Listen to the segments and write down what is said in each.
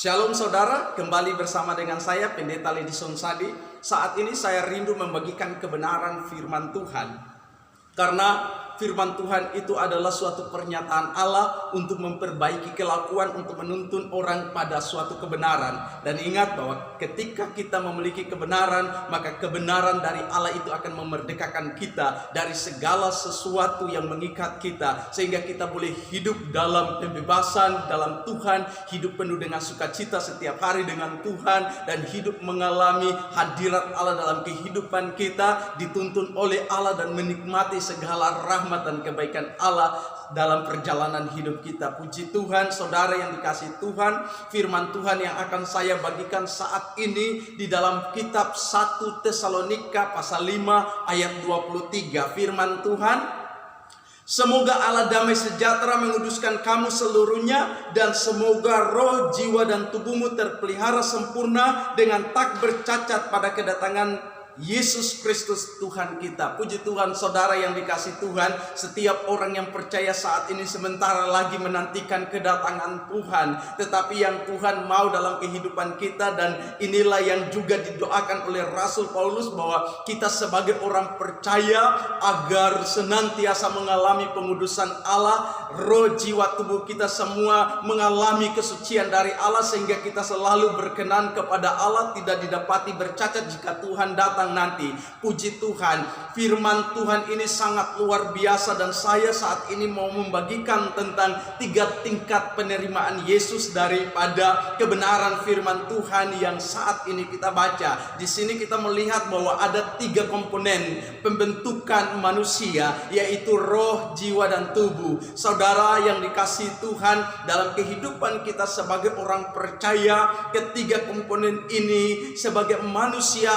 Shalom saudara, kembali bersama dengan saya Pendeta Ledison Sadi. Saat ini saya rindu membagikan kebenaran firman Tuhan. Karena firman Tuhan itu adalah suatu pernyataan Allah untuk memperbaiki kelakuan, untuk menuntun orang pada suatu kebenaran. Dan ingat bahwa ketika kita memiliki kebenaran, maka kebenaran dari Allah itu akan memerdekakan kita dari segala sesuatu yang mengikat kita, sehingga kita boleh hidup dalam kebebasan dalam Tuhan, hidup penuh dengan sukacita setiap hari dengan Tuhan, dan hidup mengalami hadirat Allah dalam kehidupan kita, dituntun oleh Allah dan menikmati segala rahmat dan kebaikan Allah dalam perjalanan hidup kita. Puji Tuhan, saudara yang dikasihi Tuhan, firman Tuhan yang akan saya bagikan saat ini di dalam kitab 1 Tesalonika pasal 5 ayat 23. Firman Tuhan, semoga Allah damai sejahtera menguduskan kamu seluruhnya, dan semoga roh, jiwa, dan tubuhmu terpelihara sempurna dengan tak bercacat pada kedatangan Yesus Kristus Tuhan kita. Puji Tuhan, saudara yang dikasihi Tuhan, setiap orang yang percaya saat ini sementara lagi menantikan kedatangan Tuhan. Tetapi yang Tuhan mau dalam kehidupan kita, dan inilah yang juga didoakan oleh Rasul Paulus, bahwa kita sebagai orang percaya agar senantiasa mengalami pengudusan Allah, roh, jiwa, tubuh kita semua mengalami kesucian dari Allah, sehingga kita selalu berkenan kepada Allah, tidak didapati bercacat jika Tuhan datang nanti. Puji Tuhan, firman Tuhan ini sangat luar biasa, dan saya saat ini mau membagikan tentang 3 tingkat penerimaan Yesus daripada kebenaran firman Tuhan yang saat ini kita baca. Di sini kita melihat bahwa ada 3 komponen pembentukan manusia, yaitu roh, jiwa, dan tubuh. Saudara yang dikasihi Tuhan, dalam kehidupan kita sebagai orang percaya, ketiga komponen ini sebagai manusia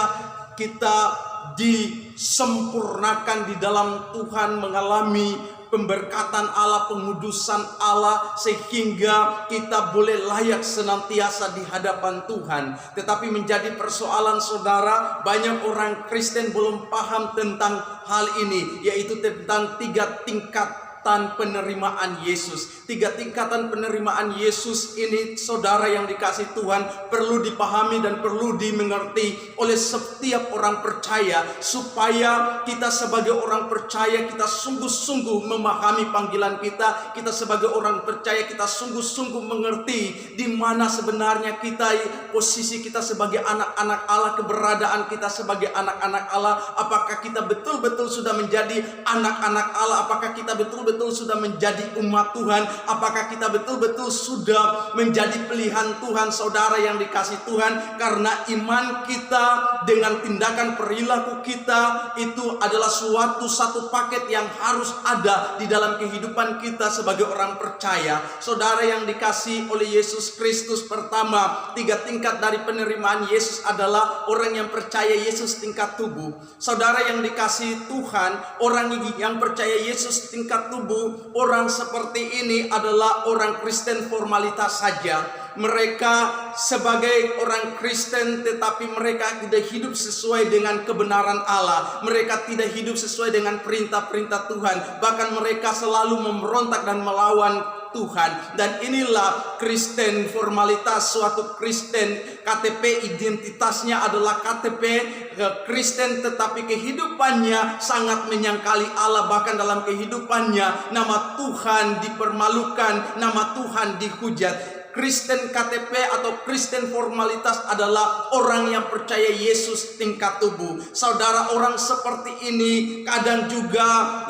kita disempurnakan di dalam Tuhan, mengalami pemberkatan Allah, pengudusan Allah, sehingga kita boleh layak senantiasa di hadapan Tuhan. Tetapi menjadi persoalan, saudara, banyak orang Kristen belum paham tentang hal ini, yaitu tentang 3 tingkat penerimaan Yesus. 3 tingkatan penerimaan Yesus ini, saudara yang dikasihi Tuhan, perlu dipahami dan perlu dimengerti oleh setiap orang percaya, supaya kita sebagai orang percaya, kita sungguh-sungguh memahami panggilan kita. Kita sebagai orang percaya, kita sungguh-sungguh mengerti di mana sebenarnya kita, posisi kita sebagai anak-anak Allah, keberadaan kita sebagai anak-anak Allah. Apakah kita betul-betul sudah menjadi anak-anak Allah? Apakah kita betul-betul sudah menjadi umat Tuhan? Apakah kita betul-betul sudah menjadi pilihan Tuhan? Saudara yang dikasihi Tuhan, karena iman kita dengan tindakan perilaku kita itu adalah satu paket yang harus ada di dalam kehidupan kita sebagai orang percaya. Saudara yang dikasihi oleh Yesus Kristus, pertama, 3 tingkat dari penerimaan Yesus adalah orang yang percaya Yesus tingkat tubuh. Saudara yang dikasihi Tuhan, orang yang percaya Yesus tingkat tubuh, orang seperti ini adalah orang Kristen formalitas saja. Mereka sebagai orang Kristen, tetapi mereka tidak hidup sesuai dengan kebenaran Allah. Mereka tidak hidup sesuai dengan perintah-perintah Tuhan. Bahkan mereka selalu memberontak dan melawan Tuhan. Dan inilah Kristen formalitas, suatu Kristen KTP identitasnya adalah KTP Kristen, tetapi kehidupannya sangat menyangkali Allah. Bahkan dalam kehidupannya nama Tuhan dipermalukan, nama Tuhan dihujat. Kristen KTP atau Kristen formalitas adalah orang yang percaya Yesus tingkat tubuh. Saudara, orang seperti ini kadang juga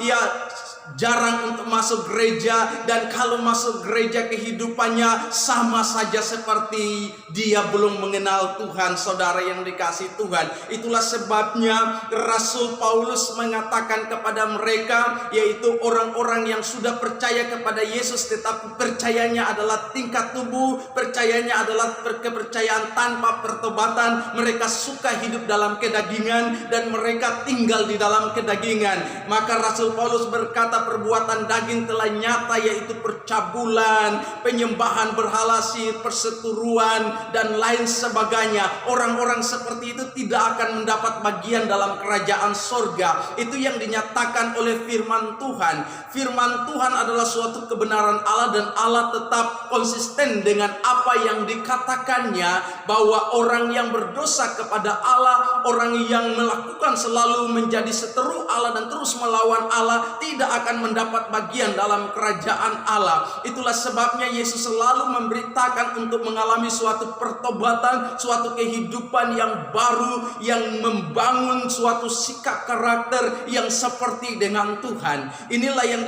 jarang untuk masuk gereja, dan kalau masuk gereja kehidupannya sama saja seperti dia belum mengenal Tuhan. Saudara yang dikasihi Tuhan, itulah sebabnya Rasul Paulus mengatakan kepada mereka, yaitu orang-orang yang sudah percaya kepada Yesus tetapi percayanya adalah tingkat tubuh, percayanya adalah kepercayaan tanpa pertobatan. Mereka suka hidup dalam kedagingan dan mereka tinggal di dalam kedagingan. Maka Rasul Paulus berkata, perbuatan daging telah nyata, yaitu percabulan, penyembahan berhala, sihir, perseteruan, dan lain sebagainya. Orang-orang seperti itu tidak akan mendapat bagian dalam kerajaan sorga. Itu yang dinyatakan oleh firman Tuhan. Firman Tuhan adalah suatu kebenaran Allah, dan Allah tetap konsisten dengan apa yang dikatakannya, bahwa orang yang berdosa kepada Allah, orang yang melakukan selalu menjadi seteru Allah dan terus melawan Allah, tidak akan mendapat bagian dalam kerajaan Allah. Itulah sebabnya Yesus selalu memberitakan untuk mengalami suatu pertobatan, suatu kehidupan yang baru, yang membangun suatu sikap karakter yang seperti dengan Tuhan. Inilah yang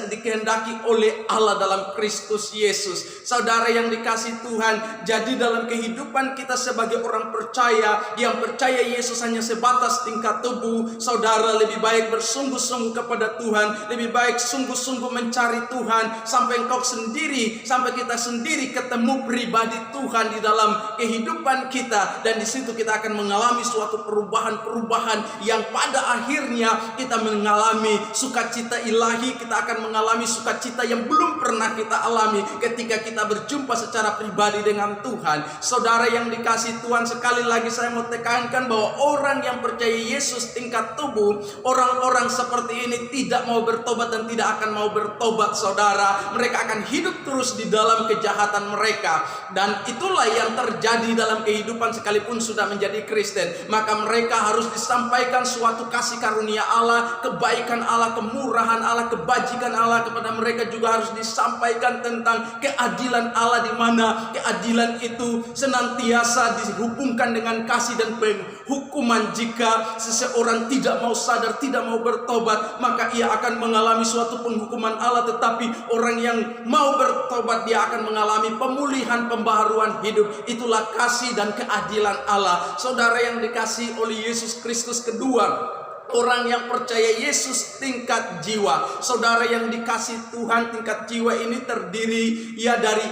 dikehendaki oleh Allah dalam Kristus Yesus. Saudara yang dikasih Tuhan, jadi dalam kehidupan kita sebagai orang percaya, yang percaya Yesus hanya sebatas tingkat tubuh, saudara lebih baik bersungguh-sungguh kepada Tuhan, lebih baik sungguh-sungguh mencari Tuhan, sampai engkau sendiri, sampai kita sendiri ketemu pribadi Tuhan di dalam kehidupan kita, dan di situ kita akan mengalami suatu perubahan-perubahan yang pada akhirnya kita mengalami sukacita ilahi. Kita akan mengalami sukacita yang belum pernah kita alami ketika kita berjumpa secara pribadi dengan Tuhan. Saudara yang dikasih Tuhan, sekali lagi saya mau tekankan bahwa orang yang percaya Yesus tingkat tubuh, orang-orang seperti ini tidak mau bertobat dan tidak akan mau bertobat, saudara. Mereka akan hidup terus di dalam kejahatan mereka, dan itulah yang terjadi dalam kehidupan sekalipun sudah menjadi Kristen. Maka mereka harus disampaikan suatu kasih karunia Allah, kebaikan Allah, kemurahan Allah, kebajikan Allah. Kepada mereka juga harus disampaikan tentang keadilan Allah, di mana keadilan itu senantiasa dihubungkan dengan kasih dan penghukuman. Jika seseorang tidak mau sadar, tidak mau bertobat, maka ia akan mengalami suatu penghukuman Allah. Tetapi orang yang mau bertobat, dia akan mengalami pemulihan, pembaharuan hidup. Itulah kasih dan keadilan Allah. Saudara yang dikasih oleh Yesus Kristus, kedua, orang yang percaya Yesus tingkat jiwa. Saudara yang dikasih Tuhan, tingkat jiwa ini terdiri dari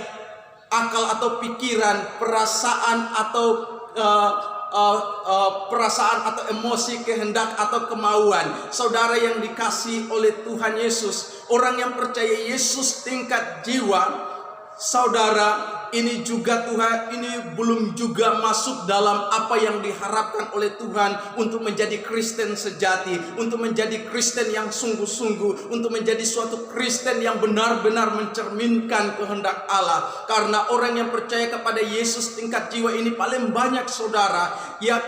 akal atau pikiran, perasaan atau emosi, kehendak atau kemauan. Saudara yang dikasih oleh Tuhan Yesus, orang yang percaya Yesus tingkat jiwa, saudara, ini juga Tuhan, ini belum juga masuk dalam apa yang diharapkan oleh Tuhan untuk menjadi Kristen sejati, untuk menjadi Kristen yang sungguh-sungguh, untuk menjadi suatu Kristen yang benar-benar mencerminkan kehendak Allah. Karena orang yang percaya kepada Yesus tingkat jiwa ini paling banyak, saudara, ya.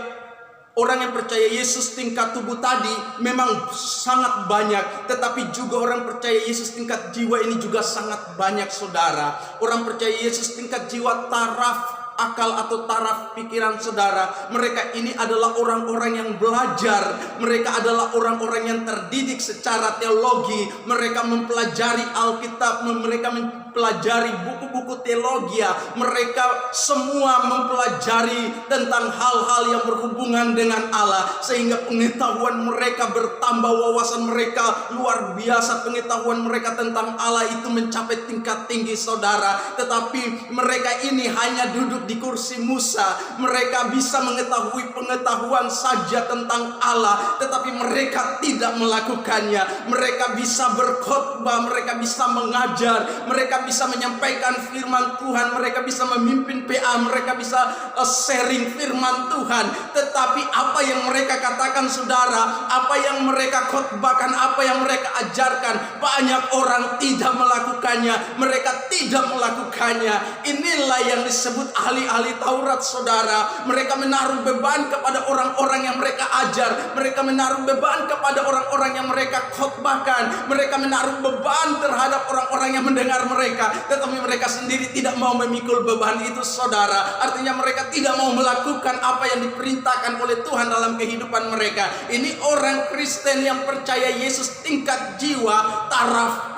Orang yang percaya Yesus tingkat tubuh tadi memang sangat banyak, tetapi juga orang percaya Yesus tingkat jiwa ini juga sangat banyak, saudara. Orang percaya Yesus tingkat jiwa taraf akal atau taraf pikiran, saudara. Mereka ini adalah orang-orang yang belajar. Mereka adalah orang-orang yang terdidik secara teologi. Mereka mempelajari Alkitab, mereka mempelajari buku-buku teologi. Mereka semua mempelajari tentang hal-hal yang berhubungan dengan Allah, sehingga pengetahuan mereka bertambah, wawasan mereka luar biasa. Pengetahuan mereka tentang Allah itu mencapai tingkat tinggi, saudara. Tetapi mereka ini hanya duduk di kursi Musa. Mereka bisa mengetahui pengetahuan saja tentang Allah, tetapi mereka tidak melakukannya. Mereka bisa berkhotbah, mereka bisa mengajar, mereka bisa menyampaikan firman Tuhan, mereka bisa memimpin PA, mereka bisa sharing firman Tuhan. Tetapi apa yang mereka katakan, saudara, apa yang mereka khotbahkan, apa yang mereka ajarkan, banyak orang tidak melakukannya. Mereka tidak melakukannya. Inilah yang disebut ahli-ahli Taurat, saudara. Mereka menaruh beban kepada orang-orang yang mereka ajar. Mereka menaruh beban kepada orang-orang yang mereka khotbahkan. Mereka menaruh beban terhadap orang-orang yang mendengar mereka. Tetapi mereka sendiri tidak mau memikul beban itu, saudara. Artinya mereka tidak mau melakukan apa yang diperintahkan oleh Tuhan dalam kehidupan mereka. Ini orang Kristen yang percaya Yesus tingkat jiwa, taraf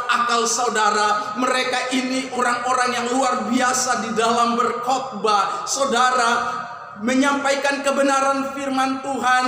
akal, saudara. Mereka ini orang-orang yang luar biasa di dalam berkhotbah, saudara, menyampaikan kebenaran firman Tuhan,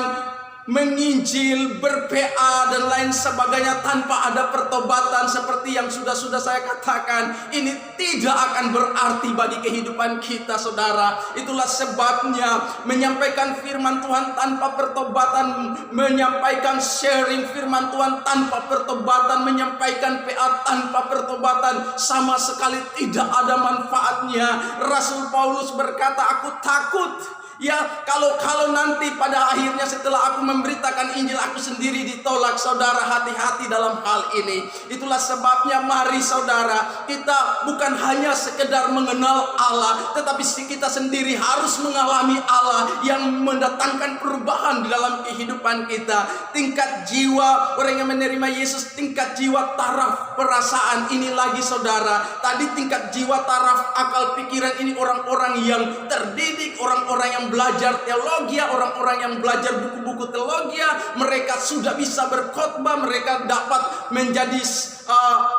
menginjil, ber-PA dan lain sebagainya tanpa ada pertobatan. Seperti yang sudah saya katakan, ini tidak akan berarti bagi kehidupan kita, saudara. Itulah sebabnya menyampaikan firman Tuhan tanpa pertobatan, menyampaikan sharing firman Tuhan tanpa pertobatan, menyampaikan PA tanpa pertobatan, sama sekali tidak ada manfaatnya. Rasul Paulus berkata, aku takut Ya, kalau nanti pada akhirnya setelah aku memberitakan Injil aku sendiri ditolak, saudara, hati-hati dalam hal ini. Itulah sebabnya mari saudara, kita bukan hanya sekedar mengenal Allah, tetapi kita sendiri harus mengalami Allah yang mendatangkan perubahan di dalam kehidupan kita. Tingkat jiwa orang yang menerima Yesus, tingkat jiwa, taraf perasaan ini lagi saudara. Tadi tingkat jiwa, taraf akal pikiran ini orang-orang yang terdidik, orang-orang yang belajar teologi, orang-orang yang belajar buku-buku teologi. Mereka sudah bisa berkhotbah, mereka dapat menjadi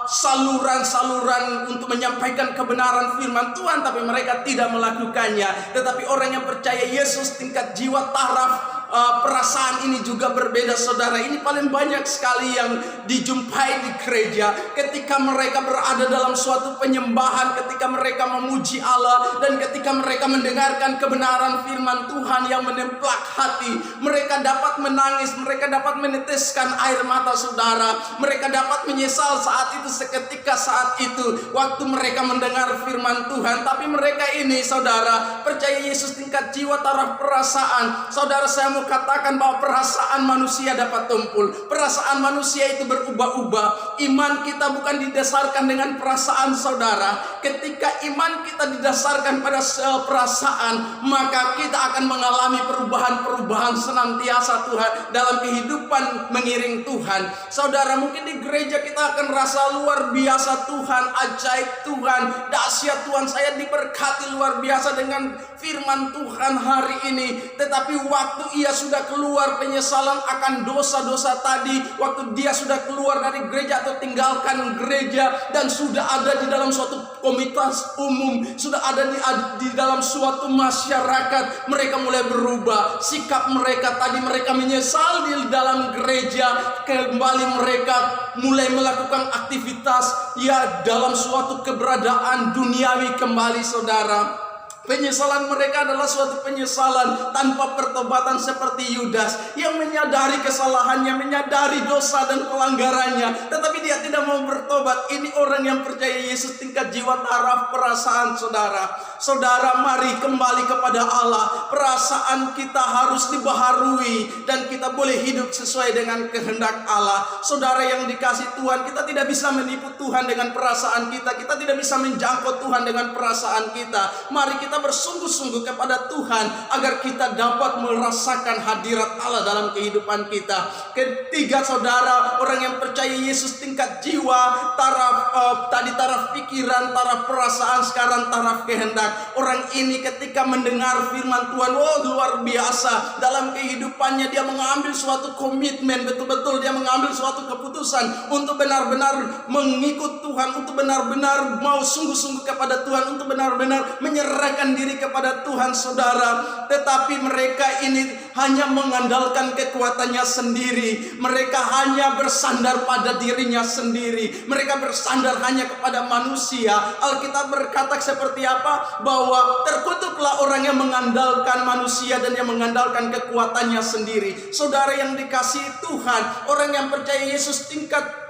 saluran-saluran untuk menyampaikan kebenaran firman Tuhan, tapi mereka tidak melakukannya. Tetapi orang yang percaya Yesus, tingkat jiwa, taraf perasaan ini juga berbeda saudara. Ini paling banyak sekali yang dijumpai di gereja ketika mereka berada dalam suatu penyembahan, ketika mereka memuji Allah, dan ketika mereka mendengarkan kebenaran firman Tuhan yang menemplak hati. Mereka dapat menangis, mereka dapat meneteskan air mata saudara. Mereka dapat menyesal saat itu, seketika saat itu waktu mereka mendengar firman Tuhan. Tapi mereka ini saudara percaya Yesus, tingkat jiwa, taraf perasaan. Saudara, saya mau katakan bahwa perasaan manusia dapat tumpul. Perasaan manusia itu berubah-ubah. Iman kita bukan didasarkan dengan perasaan saudara. Ketika iman kita didasarkan pada perasaan, maka kita akan mengalami perubahan-perubahan senantiasa Tuhan dalam kehidupan mengiring Tuhan. Saudara, mungkin di gereja kita akan rasa luar biasa Tuhan, ajaib Tuhan, dahsyat Tuhan, saya diberkati luar biasa dengan firman Tuhan hari ini. Tetapi waktu ia sudah keluar penyesalan akan dosa-dosa tadi, waktu dia sudah keluar dari gereja atau tinggalkan gereja dan sudah ada di dalam suatu komunitas umum, sudah ada di dalam suatu masyarakat, mereka mulai berubah. Sikap mereka tadi, mereka menyesal di dalam gereja, kembali mereka mulai melakukan aktivitas ya dalam suatu keberadaan duniawi kembali saudara. Penyesalan mereka adalah suatu penyesalan tanpa pertobatan seperti Yudas yang menyadari kesalahannya, menyadari dosa dan pelanggarannya, tetapi dia tidak mau bertobat. Ini orang yang percaya Yesus, tingkat jiwa, taraf perasaan saudara. Saudara, mari kembali kepada Allah. Perasaan kita harus dibaharui dan kita boleh hidup sesuai dengan kehendak Allah. Saudara yang dikasih Tuhan, kita tidak bisa menipu Tuhan dengan perasaan kita. Kita tidak bisa menjangkau Tuhan dengan perasaan kita. Mari kita bersungguh-sungguh kepada Tuhan agar kita dapat merasakan hadirat Allah dalam kehidupan kita. Ketiga saudara, orang yang percaya Yesus, tingkat jiwa, taraf taraf pikiran, taraf perasaan, sekarang taraf kehendak. Orang ini ketika mendengar firman Tuhan, luar biasa dalam kehidupannya, dia mengambil suatu komitmen, betul-betul dia mengambil suatu keputusan untuk benar-benar mengikut Tuhan, untuk benar-benar mau sungguh-sungguh kepada Tuhan, untuk benar-benar menyerahkan diri kepada Tuhan saudara. Tetapi mereka ini hanya mengandalkan kekuatannya sendiri. Mereka hanya bersandar pada dirinya sendiri. Mereka bersandar hanya kepada manusia. Alkitab berkata seperti apa? Bahwa terkutuklah orang yang mengandalkan manusia dan yang mengandalkan kekuatannya sendiri. Saudara yang dikasihi Tuhan, orang yang percaya Yesus, tingkat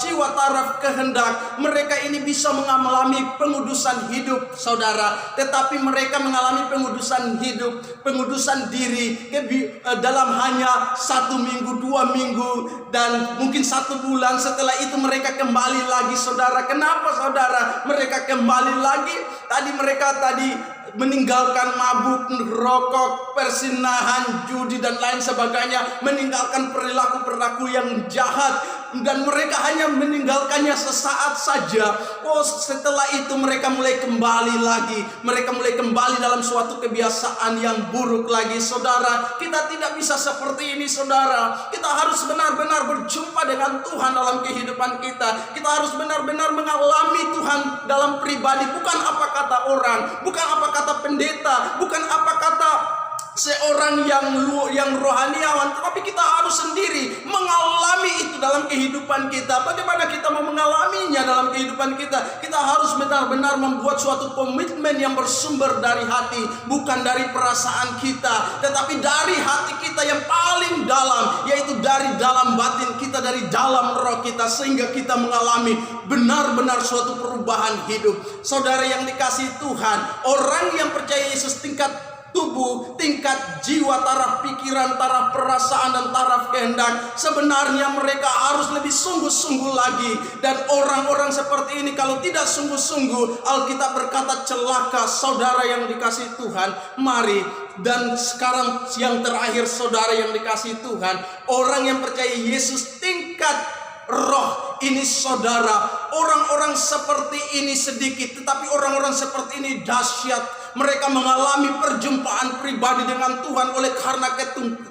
jiwa, taraf kehendak, mereka ini bisa mengalami pengudusan hidup saudara. Tetapi mereka mengalami pengudusan hidup, pengudusan diri dalam hanya 1 minggu, 2 minggu, dan mungkin 1 bulan. Setelah itu mereka kembali lagi saudara. Kenapa saudara mereka kembali lagi? Mereka meninggalkan mabuk, rokok, persinahan, judi dan lain sebagainya, meninggalkan perilaku-perilaku yang jahat, dan mereka hanya meninggalkannya sesaat saja. Setelah itu mereka mulai kembali lagi. Mereka mulai kembali dalam suatu kebiasaan yang buruk lagi saudara. Kita tidak bisa seperti ini saudara. Kita harus benar-benar berjumpa dengan Tuhan dalam kehidupan kita. Kita harus benar-benar mengalami Tuhan dalam pribadi. Bukan apa kata orang, bukan apa kata pendeta, bukan apa kata seorang yang rohaniawan, tetapi kita harus sendiri mengalami itu dalam kehidupan kita. Bagaimana kita mau mengalaminya dalam kehidupan kita? Kita harus benar-benar membuat suatu komitmen yang bersumber dari hati, bukan dari perasaan kita, tetapi dari hati kita yang paling dalam, yaitu dari dalam batin kita, dari dalam roh kita, sehingga kita mengalami benar-benar suatu perubahan hidup. Saudara yang dikasihi Tuhan, orang yang percaya Yesus, tingkat tubuh, tingkat jiwa, taraf pikiran, taraf perasaan, dan taraf kehendak. Sebenarnya mereka harus lebih sungguh-sungguh lagi. Dan orang-orang seperti ini kalau tidak sungguh-sungguh, Alkitab berkata celaka. Saudara yang dikasihi Tuhan, mari. Dan sekarang yang terakhir, saudara yang dikasihi Tuhan, orang yang percaya Yesus tingkat roh ini, saudara, orang-orang seperti ini sedikit, tetapi orang-orang seperti ini dahsyat. Mereka mengalami perjumpaan pribadi dengan Tuhan oleh karena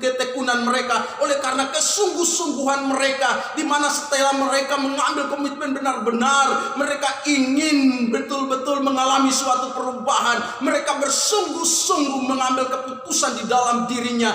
ketekunan mereka, oleh karena kesungguh-sungguhan mereka, di mana setelah mereka mengambil komitmen benar-benar, mereka ingin betul-betul mengalami suatu perubahan. Mereka bersungguh-sungguh mengambil keputusan di dalam dirinya,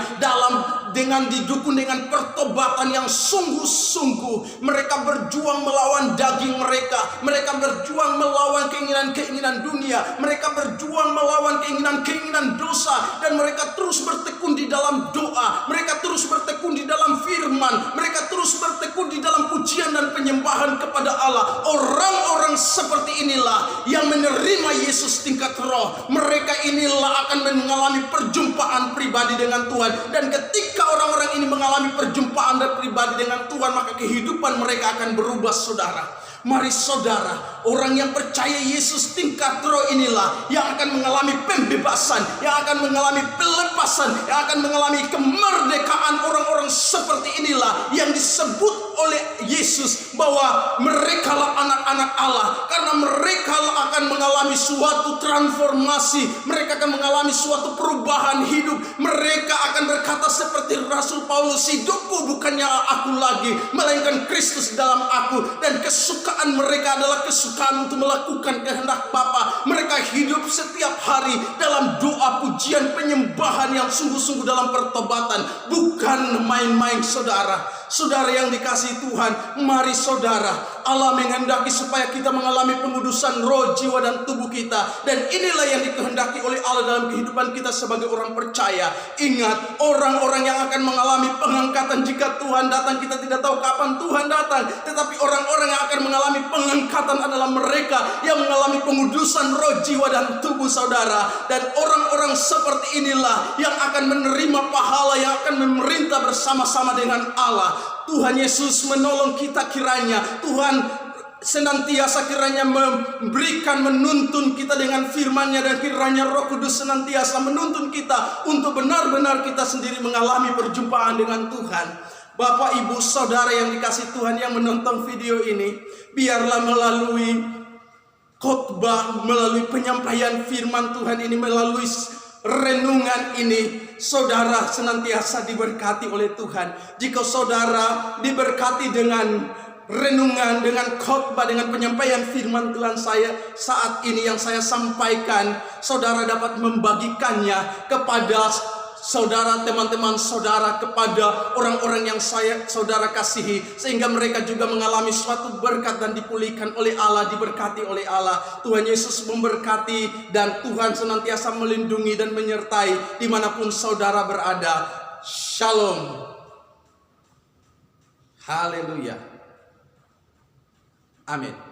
dengan didukung dengan pertobatan yang sungguh-sungguh. Mereka berjuang melawan daging mereka, mereka berjuang melawan keinginan-keinginan dunia, mereka berjuang melawan keinginan-keinginan dosa, dan mereka terus bertekun di dalam doa, mereka terus bertekun di dalam firman, mereka terus bertekun di dalam pujian dan penyembahan kepada Allah. Orang-orang seperti inilah yang menerima Yesus tingkat roh. Mereka inilah akan mengalami perjumpaan pribadi dengan Tuhan, dan ketika orang-orang ini mengalami perjumpaan dan pribadi dengan Tuhan, maka kehidupan mereka akan berubah, saudara. Mari saudara, orang yang percaya Yesus tingkat roh inilah yang akan mengalami pembebasan, yang akan mengalami pelepasan, yang akan mengalami kemerdekaan. Orang-orang seperti inilah yang disebut oleh Yesus bahwa mereka lah anak-anak Allah, karena mereka akan mengalami suatu transformasi, mereka akan mengalami suatu perubahan hidup. Mereka akan berkata seperti Rasul Paulus, hidupku bukannya aku lagi, melainkan Kristus dalam aku, dan kesukaan mereka adalah kesukaan untuk melakukan kehendak Bapa. Mereka hidup setiap hari dalam doa, pujian, penyembahan yang sungguh-sungguh dalam pertobatan, bukan main-main, saudara. Saudara yang dikasihi Tuhan, mari saudara, Allah menghendaki supaya kita mengalami pengudusan roh, jiwa, dan tubuh kita. Dan inilah yang dikehendaki oleh Allah dalam kehidupan kita sebagai orang percaya. Ingat, orang-orang yang akan mengalami pengangkatan jika Tuhan datang, kita tidak tahu kapan Tuhan datang, tetapi orang-orang yang akan mengalami pengangkatan adalah mereka yang mengalami pengudusan roh, jiwa, dan tubuh, saudara. Dan orang-orang seperti inilah yang akan menerima pahala, yang akan memerintah bersama-sama dengan Allah. Tuhan Yesus menolong kita kiranya. Tuhan senantiasa kiranya memberikan, menuntun kita dengan firman-Nya, dan kiranya Roh Kudus senantiasa menuntun kita untuk benar-benar kita sendiri mengalami perjumpaan dengan Tuhan. Bapak, Ibu, Saudara yang dikasihi Tuhan yang menonton video ini, biarlah melalui khotbah, melalui penyampaian firman Tuhan ini, melalui renungan ini, saudara senantiasa diberkati oleh Tuhan. Jika saudara diberkati dengan renungan, dengan khotbah, dengan penyampaian firman Tuhan saya saat ini yang saya sampaikan, saudara dapat membagikannya kepada saudara, teman-teman saudara, kepada orang-orang yang saudara kasihi, sehingga mereka juga mengalami suatu berkat dan dipulihkan oleh Allah, diberkati oleh Allah. Tuhan Yesus memberkati, dan Tuhan senantiasa melindungi dan menyertai dimanapun saudara berada. Shalom. Haleluya. Amin.